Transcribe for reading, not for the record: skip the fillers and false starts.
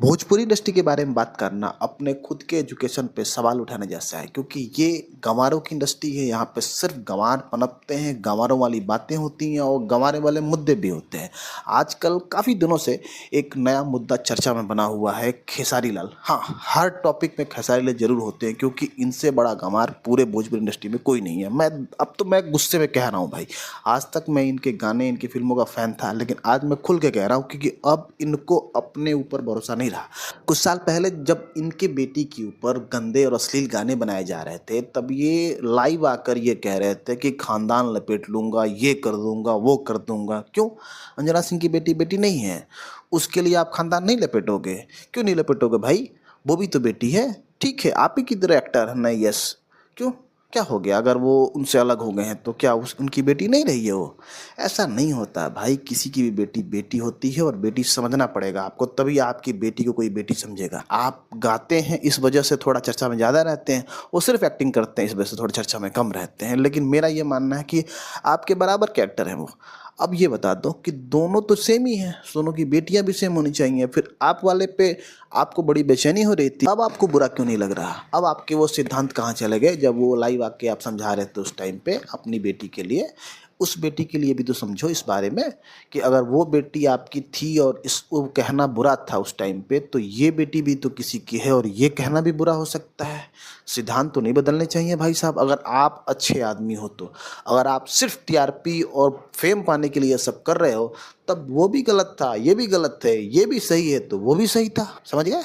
Bhojpuri industry के बारे में बात करना अपने खुद के एजुकेशन पे सवाल उठाने जैसा है, क्योंकि ये गंवारों की इंडस्ट्री है। यहाँ पे सिर्फ गंवार पनपते हैं, गंवारों वाली बातें होती हैं और गंवारे वाले मुद्दे भी होते हैं। आजकल काफ़ी दिनों से एक नया मुद्दा चर्चा में बना हुआ है, खेसारी लाल। हाँ, हर टॉपिक में खेसारी लाल जरूर होते हैं, क्योंकि इनसे बड़ा गंवार पूरे भोजपुरी इंडस्ट्री में कोई नहीं है। मैं गुस्से में कह रहा हूँ भाई। आज तक मैं इनके गाने, इनकी फिल्मों का फ़ैन था, लेकिन आज मैं खुल के कह रहा हूँ, क्योंकि अब इनको अपने ऊपर भरोसा नहीं रहा। कुछ साल पहले जब इनके बेटी के ऊपर गंदे और अश्लील गाने बनाए जा रहे थे, तब ये लाइव आकर ये कह रहे थे कि खानदान लपेट लूंगा, ये कर दूंगा, वो कर दूंगा। क्यों? अंजना सिंह की बेटी बेटी नहीं है, उसके लिए आप खानदान नहीं लपेटोगे? क्यों नहीं लपेटोगे भाई? वो भी तो बेटी है। ठीक है, आप ही की तरह एक्टर है ना, यस। क्यों? क्या हो गया अगर वो उनसे अलग हो गए हैं तो क्या उनकी बेटी नहीं रही है वो? ऐसा नहीं होता भाई, किसी की भी बेटी बेटी होती है और बेटी समझना पड़ेगा आपको, तभी आपकी बेटी को कोई बेटी समझेगा। आप गाते हैं इस वजह से थोड़ा चर्चा में ज़्यादा रहते हैं, वो सिर्फ एक्टिंग करते हैं इस वजह से थोड़ा चर्चा में कम रहते हैं। लेकिन मेरा ये मानना है कि आपके बराबर के एक्टर हैं वो। अब ये बता दो कि दोनों तो सेम ही हैं, दोनों की बेटियां भी सेम होनी चाहिए। फिर आप वाले पे आपको बड़ी बेचैनी हो रही थी, अब आपको बुरा क्यों नहीं लग रहा? अब आपके वो सिद्धांत कहाँ चले गए जब वो लाइव आके आप समझा रहे थे उस टाइम पे अपनी बेटी के लिए? उस बेटी के लिए भी तो समझो इस बारे में कि अगर वो बेटी आपकी थी और इस वो कहना बुरा था उस टाइम पे, तो ये बेटी भी तो किसी की है और ये कहना भी बुरा हो सकता है। सिद्धांत तो नहीं बदलने चाहिए भाई साहब, अगर आप अच्छे आदमी हो तो। अगर आप सिर्फ टीआरपी और फेम पाने के लिए ये सब कर रहे हो, तब वो भी गलत था, ये भी गलत है, ये भी सही है तो वो भी सही था। समझ गए?